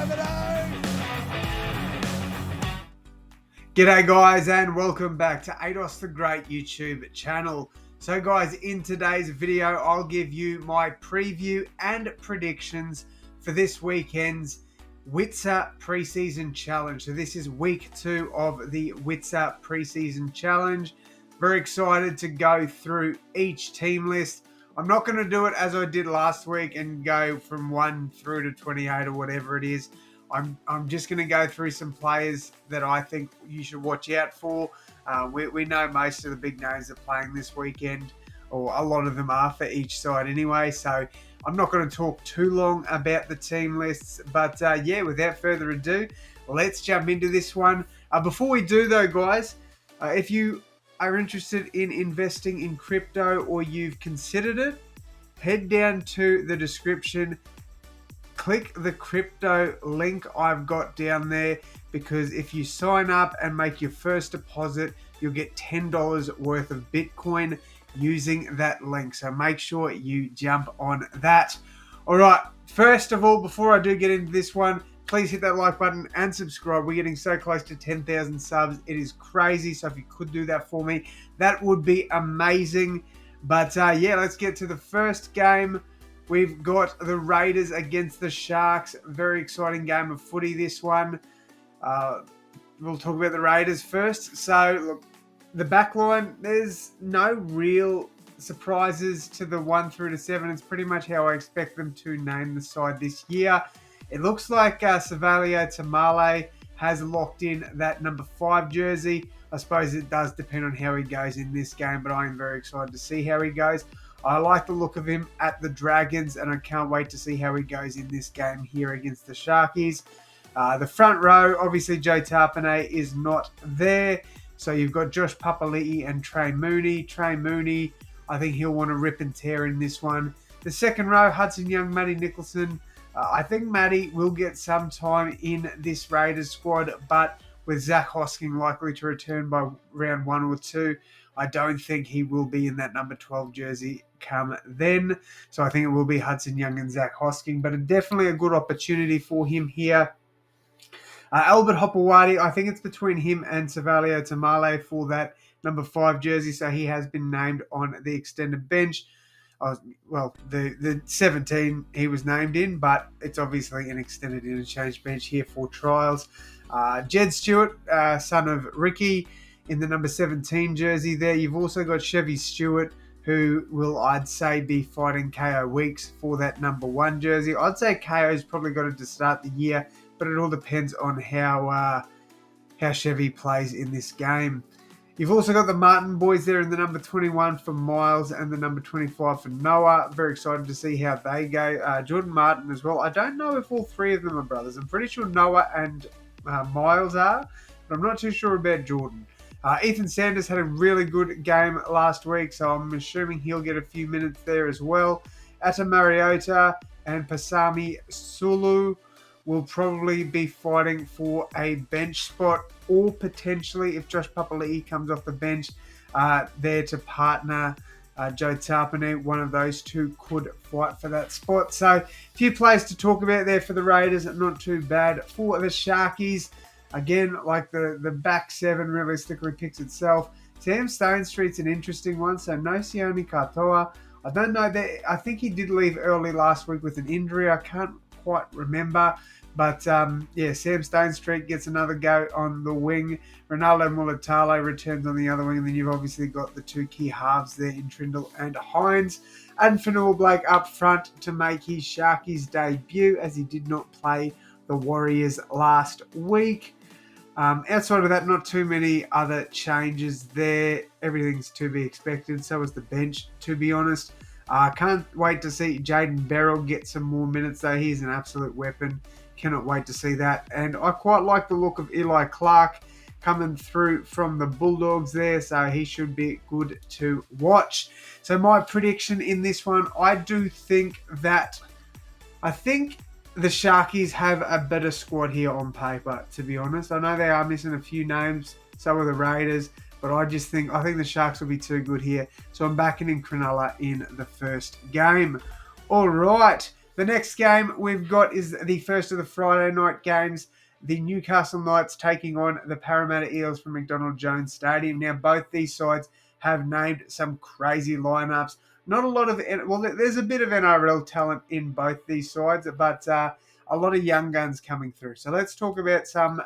Rabbitohs! G'day guys and welcome back to AdosTheGreat YouTube channel. So guys, in today's video I'll give you my preview and predictions for this weekend's WITSA preseason challenge. So this is week 2 of the WITSA preseason challenge. Very excited to go through each team list. I'm not going to do it as I did last week and go from 1 through to 28 or whatever it is. I'm just going to go through some players that I think you should watch out for. We know most of the big names are playing this weekend, or a lot of them are for each side anyway. So I'm not going to talk too long about the team lists. But yeah, without further ado, let's jump into this one. Before we do though, guys, if you are interested in investing in crypto or you've considered it, head down to the description. Click the crypto link I've got down there, because if you sign up and make your first deposit, you'll get $10 worth of Bitcoin using that link. So make sure you jump on that. All right, first of all, before I do get into this one, please hit that like button and subscribe. We're getting so close to 10,000 subs. It is crazy. So if you could do that for me, that would be amazing. But yeah, let's get to the first game. We've got the Raiders against the Sharks. Very exciting game of footy, this one. We'll talk about the Raiders first. So, look, the back line, there's no real surprises to the 1 through to 7. It's pretty much how I expect them to name the side this year. It looks like Savalio Tamale has locked in that number 5 jersey. I suppose it does depend on how he goes in this game, but I am very excited to see how he goes. I like the look of him at the Dragons, and I can't wait to see how he goes in this game here against the Sharkies. The front row, obviously Joe Tarpanay is not there. So you've got Josh Papali'i and Trey Mooney. Trey Mooney, I think he'll want to rip and tear in this one. The second row, Hudson Young, Matty Nicholson. I think Matty will get some time in this Raiders squad, but with Zach Hosking likely to return by round 1 or 2, I don't think he will be in that number 12 jersey come then. So I think it will be Hudson Young and Zach Hosking, but definitely a good opportunity for him here. Albert Hopewadi, I think it's between him and Savalio Tamale for that number 5 jersey, so he has been named on the extended bench. Well, the 17 he was named in, but it's obviously an extended interchange bench here for trials. Jed Stewart, son of Ricky, in the number 17 jersey there. You've also got Chevy Stewart, who will, I'd say, be fighting KO Weeks for that number 1 jersey. I'd say KO's probably got it to start the year, but it all depends on how Chevy plays in this game. You've also got the Martin boys there in the number 21 for Miles and the number 25 for Noah. Very excited to see how they go. Jordan Martin as well. I don't know if all 3 of them are brothers. I'm pretty sure Noah and Miles are, but I'm not too sure about Jordan. Ethan Sanders had a really good game last week, so I'm assuming he'll get a few minutes there as well. Ata Mariota and Pasami Sulu will probably be fighting for a bench spot, or potentially, if Josh Papali'i comes off the bench, there to partner Joe Tarpanay. One of those two could fight for that spot. So a few players to talk about there for the Raiders. Not too bad. For the Sharkies, again, like the back 7 realistically picks itself. Sam Stonestreet's an interesting one. So Nosioni Katoa, I don't know. I think he did leave early last week with an injury. I can't quite remember. But yeah, Sam Stonestreet gets another go on the wing. Ronaldo Mulatalo returns on the other wing. And then you've obviously got the 2 key halves there in Trindle and Hines. And Fanua Blake up front to make his Sharkies debut, as he did not play the Warriors last week. Outside of that, not too many other changes there. Everything's to be expected. So is the bench, to be honest. Can't wait to see Jaden Beryl get some more minutes, though. He's an absolute weapon. Cannot wait to see that. And I quite like the look of Eli Clark coming through from the Bulldogs there, so he should be good to watch. So my prediction in this one, I think the Sharkies have a better squad here on paper, to be honest. I know they are missing a few names, so are the Raiders, but I think the Sharks will be too good here. So I'm backing in Cronulla in the first game. All right. The next game we've got is the first of the Friday night games. The Newcastle Knights taking on the Parramatta Eels from McDonald Jones Stadium. Now, both these sides have named some crazy lineups. Not a lot of, well, there's a bit of NRL talent in both these sides, but a lot of young guns coming through. So let's talk about some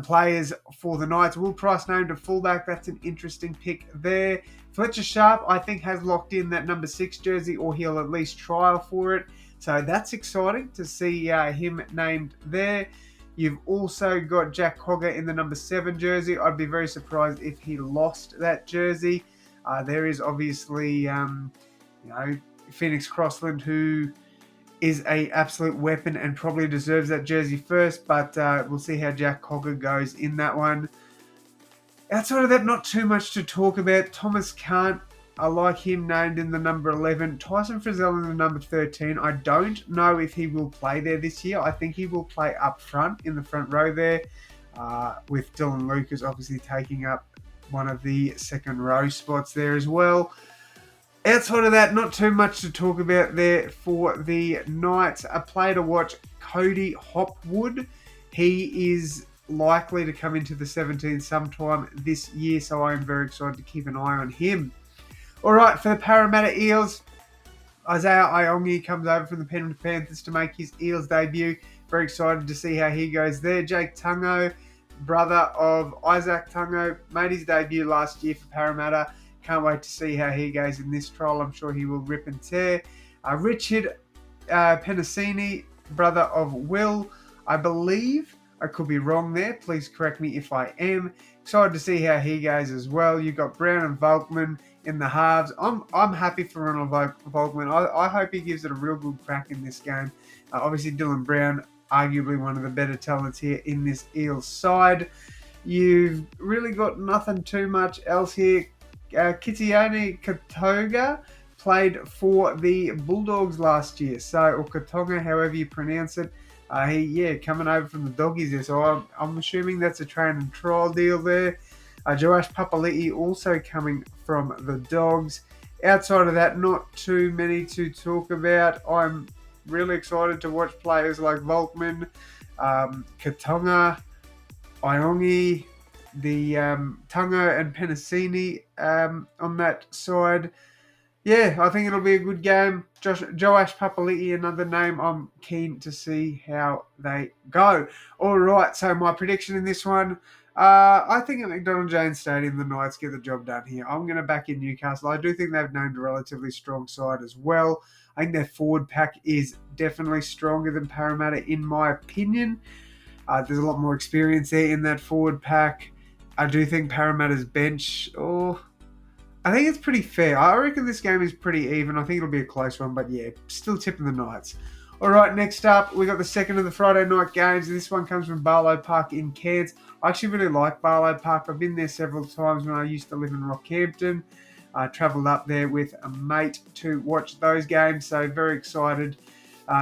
players for the Knights. Will Price named a fullback. That's an interesting pick there. Fletcher Sharp, I think, has locked in that number 6 jersey, or he'll at least trial for it. So that's exciting to see him named there. You've also got Jack Cogger in the number 7 jersey. I'd be very surprised if he lost that jersey. There is obviously, Phoenix Crossland, who is a absolute weapon and probably deserves that jersey first, but we'll see how Jack Cogger goes in that one. Outside of that, not too much to talk about. Thomas Kant, I like him named in the number 11. Tyson Frizzell in the number 13. I don't know if he will play there this year. I think he will play up front in the front row there, with Dylan Lucas obviously taking up one of the second row spots there as well. Outside of that, not too much to talk about there for the Knights. A player to watch, Cody Hopwood. He is likely to come into the 17 sometime this year, so I am very excited to keep an eye on him. All right, for the Parramatta Eels, Isaiah Iongi comes over from the Penrith Panthers to make his Eels debut. Very excited to see how he goes there. Jake Tungo, brother of Isaac Tungo, made his debut last year for Parramatta. Can't wait to see how he goes in this trial. I'm sure he will rip and tear. Richard Penasini, brother of Will, I believe. I could be wrong there. Please correct me if I am. Excited to see how he goes as well. You've got Brown and Volkman in the halves. I'm happy for Ronald Volkman. I hope he gives it a real good crack in this game. Obviously, Dylan Brown, arguably one of the better talents here in this Eels side. You've really got nothing too much else here. Kitione Katoga played for the Bulldogs last year, or Katonga, however you pronounce it. Coming over from the Doggies there, so I'm assuming that's a train and trial deal there. Joash Papali'i also coming from the Dogs. Outside of that, not too many to talk about. I'm really excited to watch players like Volkman, Katonga, Iongi, the Tungo and Penasini on that side. Yeah, I think it'll be a good game. Joash Papali'i, another name. I'm keen to see how they go. All right, so my prediction in this one, I think at McDonald Jones Stadium, the Knights get the job done here. I'm going to back in Newcastle. I do think they've named a relatively strong side as well. I think their forward pack is definitely stronger than Parramatta, in my opinion. There's a lot more experience there in that forward pack. I do think Parramatta's bench, I think it's pretty fair. I reckon this game is pretty even. I think it'll be a close one, but yeah, still tipping the Knights. All right, next up, we got the second of the Friday night games. This one comes from Barlow Park in Cairns. I actually really like Barlow Park. I've been there several times when I used to live in Rockhampton. I travelled up there with a mate to watch those games, so very excited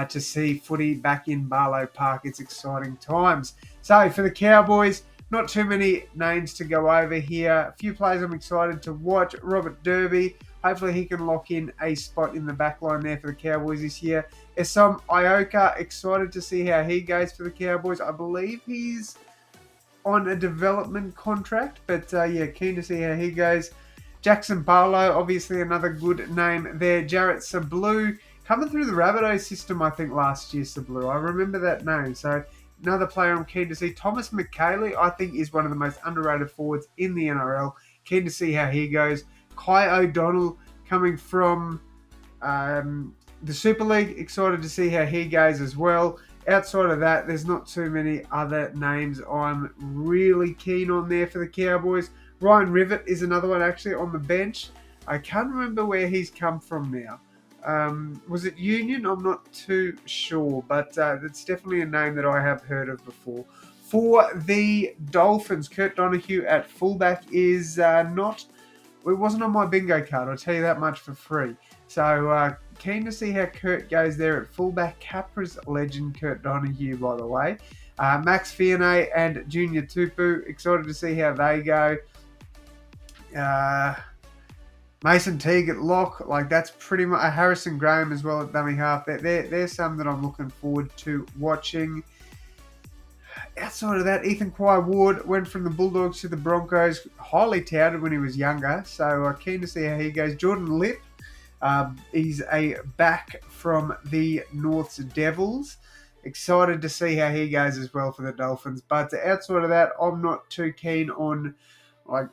to see footy back in Barlow Park. It's exciting times. So for the Cowboys, not too many names to go over here. A few players I'm excited to watch. Robert Derby. Hopefully he can lock in a spot in the back line there for the Cowboys this year. Esam Ioka, excited to see how he goes for the Cowboys. I believe he's on a development contract, but keen to see how he goes. Jackson Barlow, obviously another good name there. Jarrett Sablu, coming through the Rabbitohs system, I think, last year, Sablu. I remember that name. So another player I'm keen to see. Thomas McKaylee, I think, is one of the most underrated forwards in the NRL. Keen to see how he goes. Kai O'Donnell, coming from the Super League. Excited to see how he goes as well. Outside of that, there's not too many other names I'm really keen on there for the Cowboys. Ryan Rivett is another one actually on the bench. I can't remember where he's come from now. Was it Union? I'm not too sure, but it's definitely a name that I have heard of before. For the Dolphins, Kurt Donahue at fullback is it wasn't on my bingo card, I'll tell you that much for free. So keen to see how Kurt goes there at fullback. Capra's legend Kurt Donahue, by the way. Max Fianet and Junior Tupu, excited to see how they go. Mason Teague at lock, like that's pretty much Harrison Graham as well at dummy half. There's some that I'm looking forward to watching. Outside of that, Ethan Quai-Ward went from the Bulldogs to the Broncos, highly touted when he was younger, so keen to see how he goes. Jordan Lipp, he's a back from the North's Devils. Excited to see how he goes as well for the Dolphins. But outside of that, I'm not too keen on like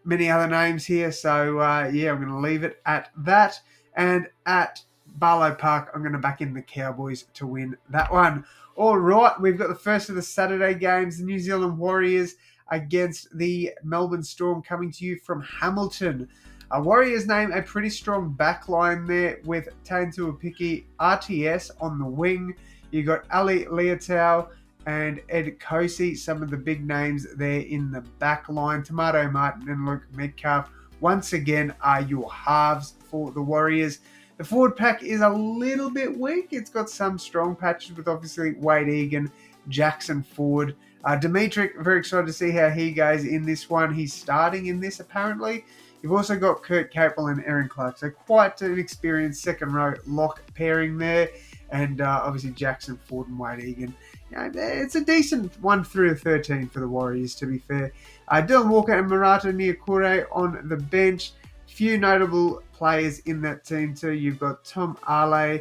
many other names here. So yeah, I'm going to leave it at that. And at Barlow Park, I'm going to back in the Cowboys to win that one. All right, we've got the first of the Saturday games. The New Zealand Warriors against the Melbourne Storm coming to you from Hamilton. Warriors name a pretty strong back line there with Taintuapiki RTS on the wing. You got Ali Leotau and Ed Kosi, some of the big names there in the back line. Tomato Martin and Luke Metcalf, once again, are your halves for the Warriors. The forward pack is a little bit weak. It's got some strong patches with obviously Wade Egan, Jackson Ford. Dimitri, very excited to see how he goes in this one. He's starting in this apparently. You've also got Kurt Capel and Aaron Clark. So quite an experienced second row lock pairing there. And obviously Jackson Ford and Wade Egan. You know, it's a decent 1 through 13 for the Warriors, to be fair. Dylan Walker and Murata Niokore on the bench. Few notable players in that team too. You've got Tom Ale.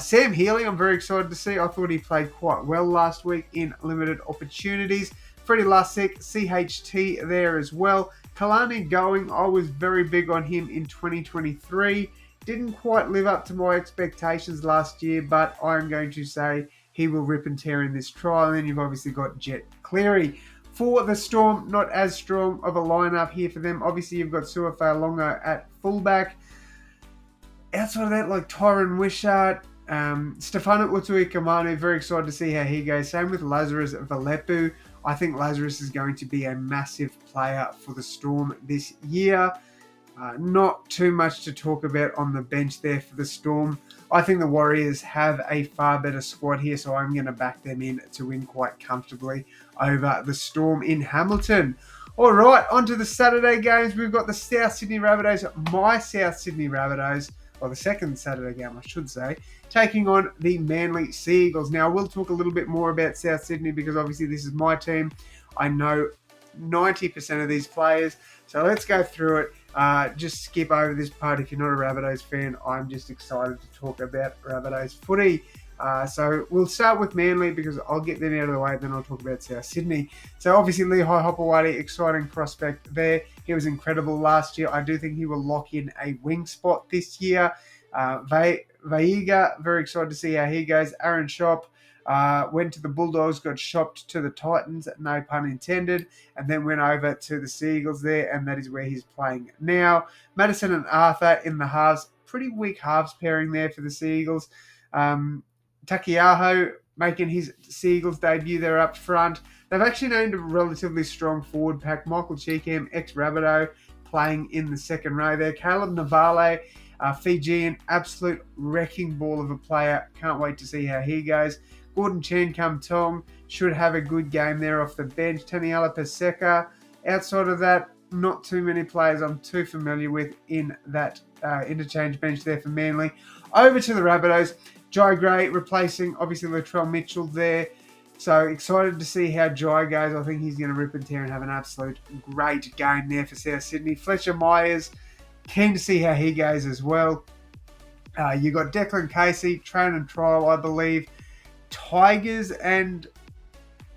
Sam Healy, I'm very excited to see. I thought he played quite well last week in limited opportunities. Freddie Lussick, CHT there as well. Kalani Going, I was very big on him in 2023. Didn't quite live up to my expectations last year, but I'm going to say he will rip and tear in this trial. And then you've obviously got Jet Cleary. For the Storm, not as strong of a lineup here for them. Obviously, you've got Suafai Longo at fullback. Outside of that, like Tyron Wishart, Stefano Utui-Kamanu, very excited to see how he goes. Same with Lazarus Valepu. I think Lazarus is going to be a massive player for the Storm this year. Not too much to talk about on the bench there for the Storm. I think the Warriors have a far better squad here, so I'm going to back them in to win quite comfortably over the Storm in Hamilton. All right, on to the Saturday games. We've got the South Sydney Rabbitohs, my South Sydney Rabbitohs, or the second Saturday game, I should say, taking on the Manly Sea Eagles. Now, we'll talk a little bit more about South Sydney because obviously this is my team. I know 90% of these players, so let's go through it. Just skip over this part if you're not a Rabbitohs fan. I'm just excited to talk about Rabbitohs footy. So we'll start with Manly because I'll get them out of the way, then I'll talk about South Sydney. So obviously Lehigh Hopewadi, exciting prospect there. He was incredible last year. I do think he will lock in a wing spot this year. Vaiga, very excited to see how he goes. Aaron Shop went to the Bulldogs, got shopped to the Titans, no pun intended, and then went over to the Sea Eagles there, and that is where he's playing now. Madison and Arthur in the halves, pretty weak halves pairing there for the Sea Eagles. Takiaho making his Sea Eagles debut there up front. They've actually named a relatively strong forward pack. Michael Cheekham, ex-Rabbitoh, playing in the second row there. Caleb Navale, Fijian, absolute wrecking ball of a player. Can't wait to see how he goes. Gordon Chen Kum Tong should have a good game there off the bench. Taniela Paseka. Outside of that, not too many players I'm too familiar with in that interchange bench there for Manly. Over to the Rabbitohs. Jai Gray replacing, obviously, Latrell Mitchell there. So excited to see how Jai goes. I think he's going to rip and tear and have an absolute great game there for South Sydney. Fletcher Myers, keen to see how he goes as well. You got Declan Casey, train and trial, I believe. Tigers and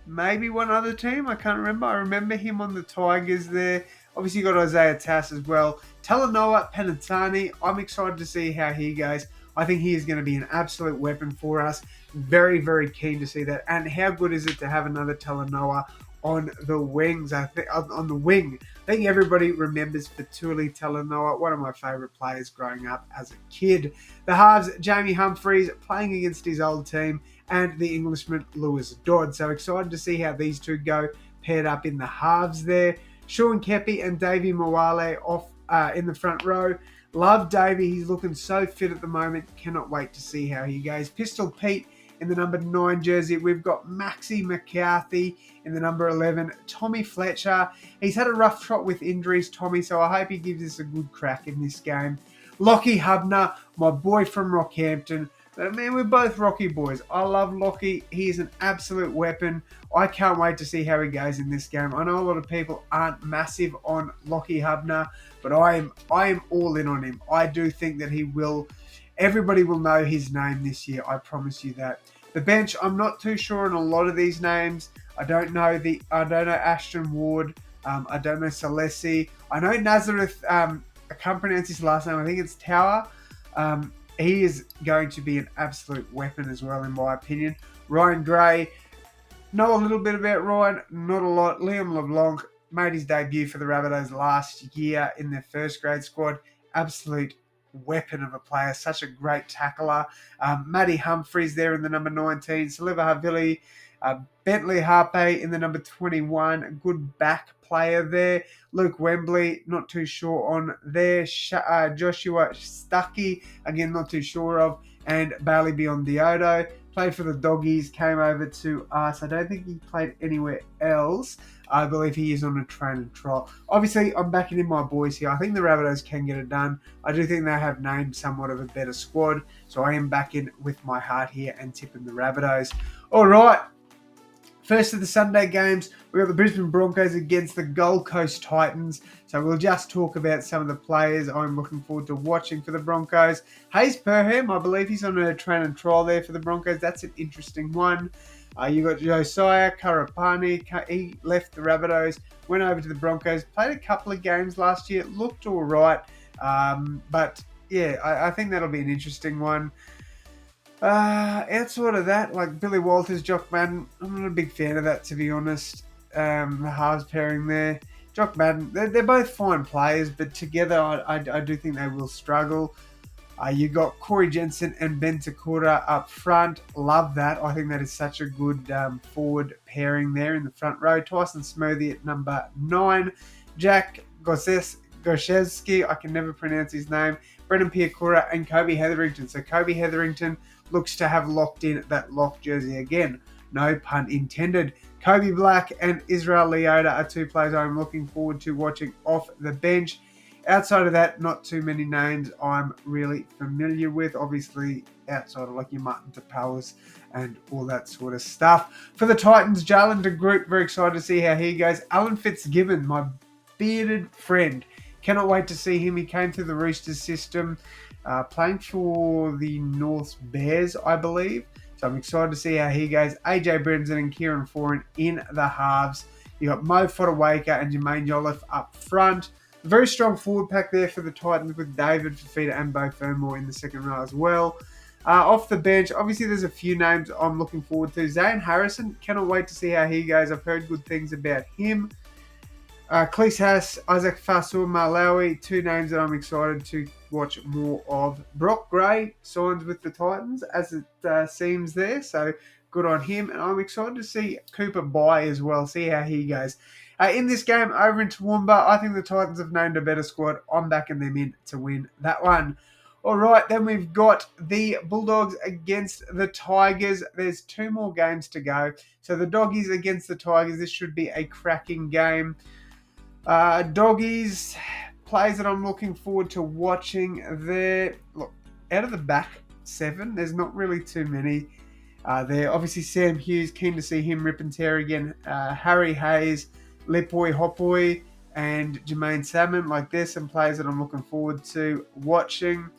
maybe one other team. I can't remember. I remember him on the Tigers there. Obviously, you got Isaiah Tass as well. Talanoa Penatani, I'm excited to see how he goes. I think he is going to be an absolute weapon for us. Very, very keen to see that. And how good is it to have another Talanoa on the wings? On the wing. I think everybody remembers Fatuli Talanoa, one of my favourite players growing up as a kid. The halves, Jamie Humphreys playing against his old team, and the Englishman Lewis Dodd. So excited to see how these two go paired up in the halves there. Sean Kepi and Davey Moale off in the front row. Love Davey. He's looking so fit at the moment. Cannot wait to see how he goes. Pistol Pete in the number 9 jersey. We've got Maxi McCarthy in the number 11. Tommy Fletcher. He's had a rough trot with injuries, Tommy, so I hope he gives us a good crack in this game. Lockie Hubner, my boy from Rockhampton. I mean, we're both Rocky boys. I love Lockie. He is an absolute weapon. I can't wait to see how he goes in this game. I know a lot of people aren't massive on Lockie Hubner, but I am all in on him. I do think that he will. Everybody will know his name this year. I promise you that. The bench, I'm not too sure on a lot of these names. I don't know Ashton Ward. I don't know Salesi. I know Nazareth. I can't pronounce his last name. I think it's Tower. He is going to be an absolute weapon as well, in my opinion. Ryan Gray. Know a little bit about Ryan, not a lot. Liam LeBlanc made his debut for the Rabbitohs last year in their first grade squad. Absolute weapon of a player, such a great tackler. Matty Humphries there in the number 19. Saliva Havili, Bentley Harpe in the number 21. A good back player there. Luke Wembley, not too sure on there. Joshua Stuckey, again, not too sure of. And Bailey Biondioto. Played for the Doggies, came over to us. I don't think he played anywhere else. I believe he is on a train and trial. Obviously, I'm backing in my boys here. I think the Rabbitohs can get it done. I do think they have named somewhat of a better squad. So I am backing with my heart here and tipping the Rabbitohs. All right. First of the Sunday games, we've got the Brisbane Broncos against the Gold Coast Titans. So we'll just talk about some of the players I'm looking forward to watching for the Broncos. Hayes Perham, I believe he's on a train and trial there for the Broncos. That's an interesting one. You got Josiah Karapani. He left the Rabbitohs, went over to the Broncos, played a couple of games last year. Looked all right. But yeah, I think that'll be an interesting one. Outside of that, like Billy Walters, Jock Madden, I'm not a big fan of that, to be honest. The halves pairing there. Jock Madden, they're both fine players, but together I do think they will struggle. You got Corey Jensen and Ben Takura up front. Love that. I think that is such a good forward pairing there in the front row. Tyson Smothy at number 9. Jack Goszewski, I can never pronounce his name. Brendan Piakura and Kobe Hetherington. So Kobe Hetherington looks to have locked in that lock jersey again. No pun intended. Kobe Black and Israel Leota are two players I'm looking forward to watching off the bench. Outside of that, not too many names I'm really familiar with. Obviously, outside of like your Martin Tapawas and all that sort of stuff. For the Titans, Jalen DeGroot, very excited to see how he goes. Alan Fitzgibbon, my bearded friend. Cannot wait to see him. He came through the Roosters system, playing for the North Bears, I believe. So I'm excited to see how he goes. AJ Bremson and Kieran Foran in the halves. You got Mo Fodawaker and Jermaine Jolliffe up front. Very strong forward pack there for the Titans with David Fafita and Bo Fermor in the second row as well. Off the bench, obviously there's a few names I'm looking forward to. Zane Harrison, cannot wait to see how he goes. I've heard good things about him. Cleese Haas, Isaac Fasur, Malawi, two names that I'm excited to watch more of. Brock Gray signs with the Titans, as it seems there, so good on him. And I'm excited to see Cooper Bye as well, see how he goes. In this game over in Toowoomba, I think the Titans have named a better squad. I'm backing them in to win that one. All right, then we've got the Bulldogs against the Tigers. There's 2 more games to go. So the Doggies against the Tigers, this should be a cracking game. Doggies, plays that I'm looking forward to watching there. Look, out of the back 7, there's not really too many there. Obviously, Sam Hughes, keen to see him rip and tear again. Harry Hayes, Lipoi Hopoi, and Jermaine Salmon. Like, there's some players that I'm looking forward to watching.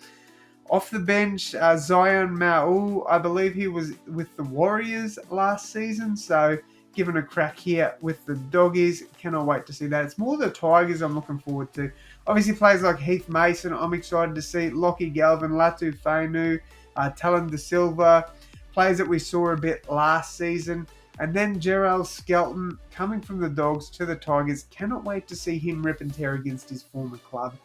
Off the bench, Zion Ma'u, I believe he was with the Warriors last season, so given a crack here with the Doggies. Cannot wait to see that. It's more the Tigers I'm looking forward to. Obviously, players like Heath Mason, I'm excited to see. Lockie Galvin, Latu Fainu, Talon De Silva, players that we saw a bit last season. And then Gerald Skelton coming from the Dogs to the Tigers. Cannot wait to see him rip and tear against his former club.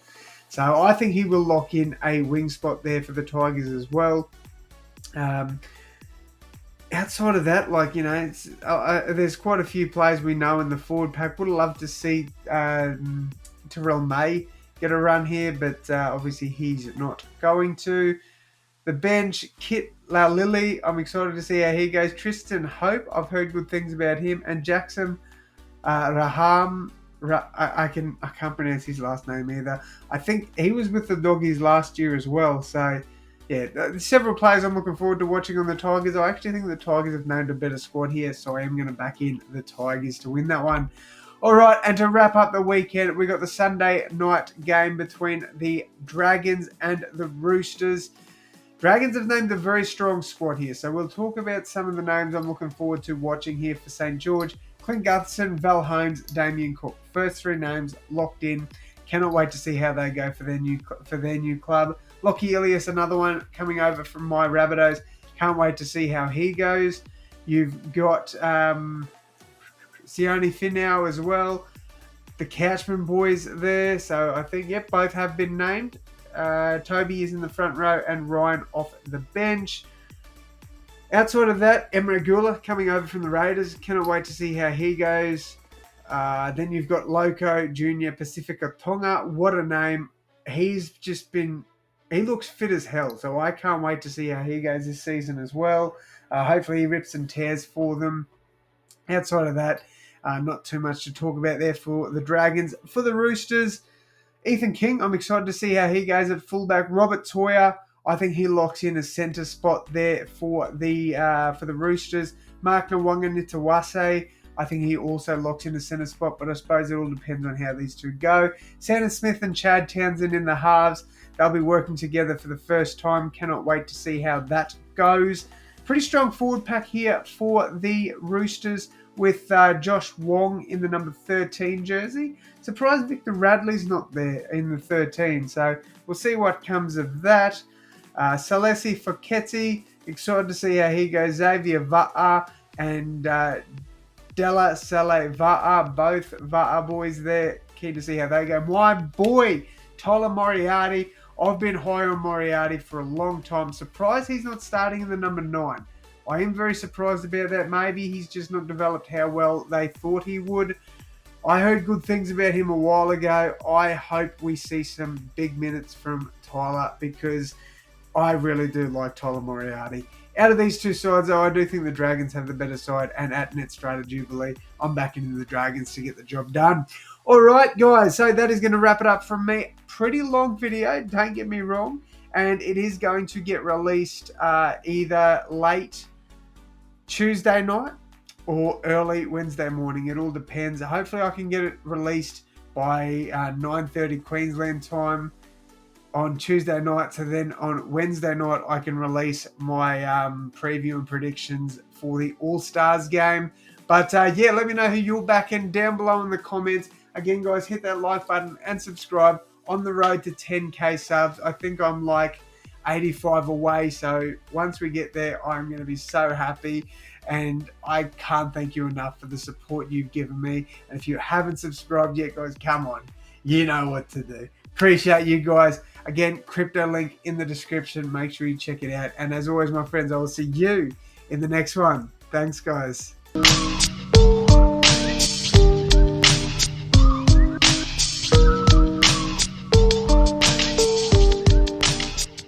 So I think he will lock in a wing spot there for the Tigers as well. Outside of that, like, you know, it's, there's quite a few players we know in the forward pack. Would have loved to see Terrell May get a run here, but obviously he's not going to. The bench, Kit Lily, I'm excited to see how he goes. Tristan Hope, I've heard good things about him. And Jackson Raham, I can't pronounce his last name either. I think he was with the Doggies last year as well. So, yeah, there's several players I'm looking forward to watching on the Tigers. I actually think the Tigers have named a better squad here, so I am going to back in the Tigers to win that one. All right, and to wrap up the weekend, we got the Sunday night game between the Dragons and the Roosters. Dragons have named a very strong squad here, so we'll talk about some of the names I'm looking forward to watching here for St. George. Clint Gutherson, Val Holmes, Damien Cook. First three names locked in. Cannot wait to see how they go for their new club. Lockie Ilias, another one coming over from my Rabbitohs. Can't wait to see how he goes. You've got Sione Finau as well. The Couchman boys there. So I think, yep, both have been named. Toby is in the front row and Ryan off the bench. Outside of that, Emre Gula coming over from the Raiders. Cannot wait to see how he goes. Then you've got Loco Jr. Pacifica Tonga. What a name. He looks fit as hell. So I can't wait to see how he goes this season as well. Hopefully he rips and tears for them. Outside of that, not too much to talk about there for the Dragons. For the Roosters, Ethan King, I'm excited to see how he goes at fullback. Robert Toya, I think he locks in a centre spot there for the Roosters. Mark Nwanga-Nitawase, I think he also locks in a centre spot, but I suppose it all depends on how these two go. Sandon Smith and Chad Townsend in the halves. They'll be working together for the first time. Cannot wait to see how that goes. Pretty strong forward pack here for the Roosters with Josh Wong in the number 13 jersey. Surprised Victor Radley's not there in the 13, so we'll see what comes of that. Salesi Foketi, excited to see how he goes. Xavier Va'a and Della Sale Va'a, both Va'a boys there. Keen to see how they go. My boy, Tyler Moriarty. I've been high on Moriarty for a long time. Surprised he's not starting in the number 9. I am very surprised about that. Maybe he's just not developed how well they thought he would. I heard good things about him a while ago. I hope we see some big minutes from Tyler because I really do like Tyler Moriarty. Out of these two sides, though, I do think the Dragons have the better side, and at Net Strata Jubilee, I'm backing into the Dragons to get the job done. All right, guys, so that is going to wrap it up from me. Pretty long video, don't get me wrong, and it is going to get released either late Tuesday night or early Wednesday morning. It all depends. Hopefully I can get it released by 9:30 Queensland time on Tuesday night, so then on Wednesday night I can release my preview and predictions for the All-Stars game. But yeah, let me know who you're backing down below in the comments. Again, guys, hit that like button and subscribe. On the road to 10k subs. I think I'm like 85 away, so once we get there, I'm going to be so happy, and I can't thank you enough for the support you've given me. And if you haven't subscribed yet, guys, come on, you know what to do. Appreciate you guys. Again, crypto link in the description. Make sure you check it out. And as always, my friends, I will see you in the next one. Thanks, guys.